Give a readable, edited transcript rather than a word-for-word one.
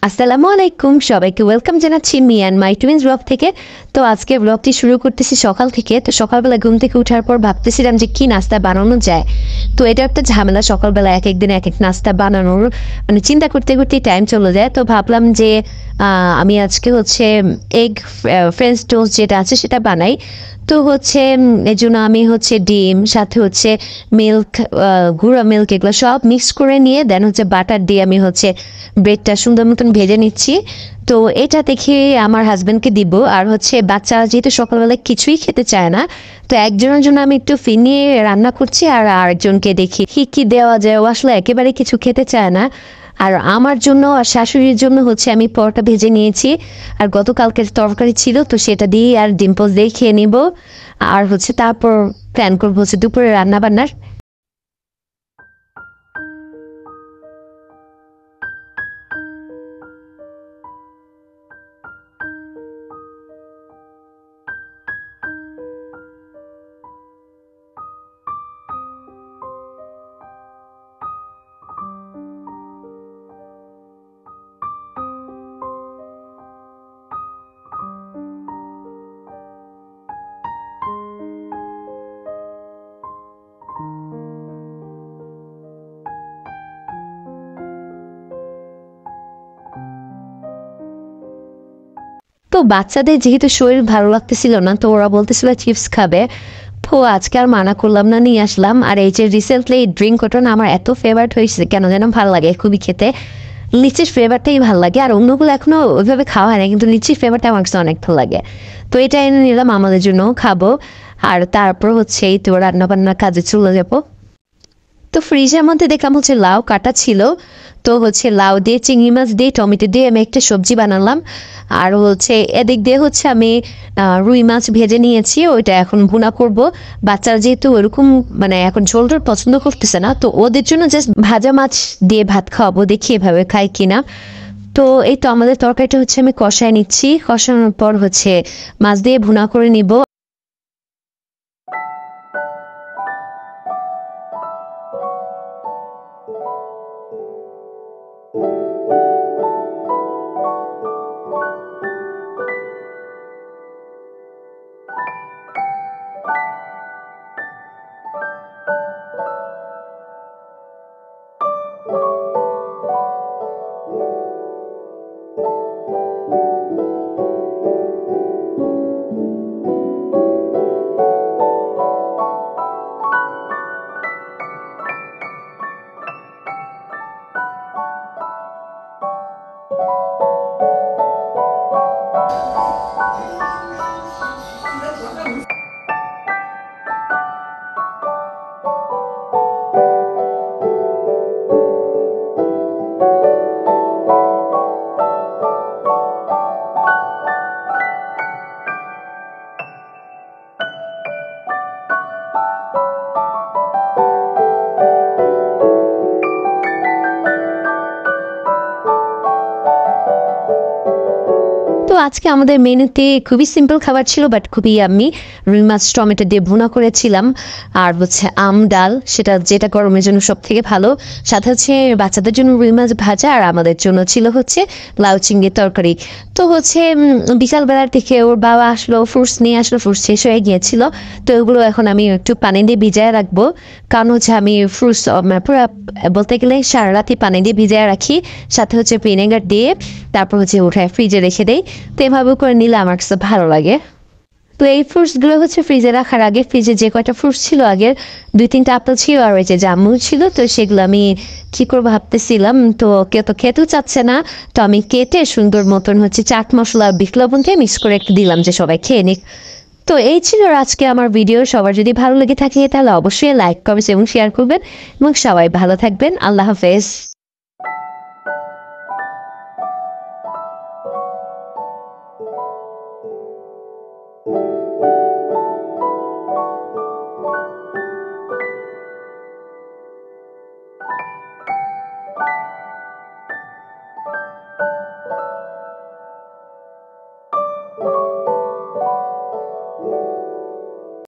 আসসালামু আলাইকুম সবাইকে ওয়েলকাম জানাচ্ছি me and my twins blog থেকে। তো আজকে ব্লগটি শুরু করতেছি সকাল থেকে। তো সকালবেলা ঘুম থেকে ওঠার পর ভাবতেছিলাম যে কি নাস্তা বানানো যায়। তো এটা একটা ঝামেলা, সকালবেলা এক এক দিন এক এক নাস্তা বানানোর মানে চিন্তা করতে করতে টাইম চলে যায়। তো ভাবলাম যে আমি আজকে হচ্ছে এগ ফ্রেঞ্চ টোস্ট যেটা আছে সেটা বানাই। তো হচ্ছে এই জন্য আমি হচ্ছে ডিম সাথে হচ্ছে মিল্ক, গুঁড়া মিল্ক এগুলো সব মিক্স করে নিয়ে দেন হচ্ছে বাটার দিয়ে আমি হচ্ছে ব্রেডটা সুন্দর মতন ভেজে নিচ্ছি। তো এটা দেখে আমার হাজব্যান্ডকে দিব, আর হচ্ছে বাচ্চারা যেহেতু সকালবেলায় কিছুই খেতে চায় না, তো একজনের জন্য আমি একটু ফিনিয়ে রান্না করছি আর আরেকজনকে দেখি কি কি দেওয়া যায়। ও আসলে একেবারে কিছু খেতে চায় না। আর আমার জন্য আর শাশুড়ির জন্য হচ্ছে আমি পরোটা ভেজে নিয়েছি, আর গতকালকের তরকারি ছিল তো সেটা দিয়ে আর ডিম পোস্ট দিয়ে খেয়ে নিব। আর হচ্ছে তারপর প্ল্যান করবো হচ্ছে দুপুরে রান্না বান্নার। তো বাচ্চাদের যেহেতু শরীর ভালো লাগতেছিল না, তো ওরা বলতেছিল চিপস খাবে। তো আজকে আর মানা করলাম না, নিয়ে আসলাম। আর এই যে রিসেন্টলি ড্রিঙ্ক ওটা না আমার এত ফেভারিট হয়েছে, কেন যেন ভালো লাগে খুবই খেতে। লিচির ফ্লেভারটাই ভালো লাগে, আর অন্যগুলো এখনো ওইভাবে খাওয়া হয় না, কিন্তু লিচির ফ্লেভারটা আমার কাছে অনেক ভালো লাগে। তো এটা এনে নিলাম, আমাদের জন্য খাবো। আর তারপর হচ্ছে এই তো রান্না বান্নার কাজে চলে যাবো। তো ফ্রিজের মধ্যে দেখলাম হচ্ছে লাউ কাটা ছিল। তো হচ্ছে লাউ দিয়ে চিংড়ি মাছ দিয়ে টমেটো দিয়ে আমি একটা সবজি বানালাম। আর হচ্ছে এদিক দিয়ে হচ্ছে আমি রুই মাছ ভেজে নিয়েছি, ওইটা এখন ভুনা করব। বাচ্চারা যেহেতু ওরকম মানে এখন ঝোলটোল পছন্দ করতেছে না, তো ওদের জন্য জাস্ট ভাজা মাছ দিয়ে ভাত খাওয়াবো, দেখি এভাবে খাই কিনা। তো এই তো আমাদের তরকারিটা হচ্ছে আমি কষায় নিচ্ছি, কষানোর পর হচ্ছে মাছ দিয়ে ভুনা করে নিব। তো আজকে আমাদের মেনুতে খুবই সিম্পল খাবার ছিল, বাট খুবই আমি রুই মাছ টমেটো দিয়ে ভুনা করেছিলাম। আর হচ্ছে আম ডাল, সেটা যেটা গরমের জন্য সব থেকে ভালো। সাথে হচ্ছে বাচ্চাদের জন্য রুই মাছ ভাজা, আর আমাদের জন্য ছিল হচ্ছে লাউ চিংড়ির তরকারি। তো হচ্ছে বিকালবেলার থেকে ওর বাবা আসলো, ফ্রুটস নিয়ে আসলো, ফ্রুটস শেষ হয়ে গিয়েছিল। তো ওগুলো এখন আমি একটু পানি দিয়ে ভিজায় রাখবো, কারণ হচ্ছে আমি ফ্রুটস পুরো বলতে গেলে সারা রাতে পানি দিয়ে ভিজায় রাখি, সাথে হচ্ছে ভিনেগার দিয়ে তারপর হচ্ছে উঠায় ফ্রিজে রেখে দেই। তো এভাবে করে নিলে আমার কাছে ভালো লাগে। তো এই ফ্রুটসগুলো হচ্ছে ফ্রিজে রাখার আগে ফ্রিজে যে কয়টা ফ্রুটস ছিল আগের 2-3টা আপেল ছিল আর ওই যে জামরুল ছিল, তো সেগুলো আমি কি করবো ভাবতেছিলাম। তো কেউ তো খেতেও চাচ্ছে না, তো আমি কেটে সুন্দর মতন হচ্ছে চাট মশলা বিট লবণ দিয়ে মিক্স করে একটু দিলাম যে সবাই খেয়ে নিক। তো এই ছিল আজকে আমার ভিডিও। সবার যদি ভালো লেগে থাকে তাহলে অবশ্যই লাইক কমেন্ট এবং শেয়ার করবেন, এবং সবাই ভালো থাকবেন। আল্লাহ হাফেজ।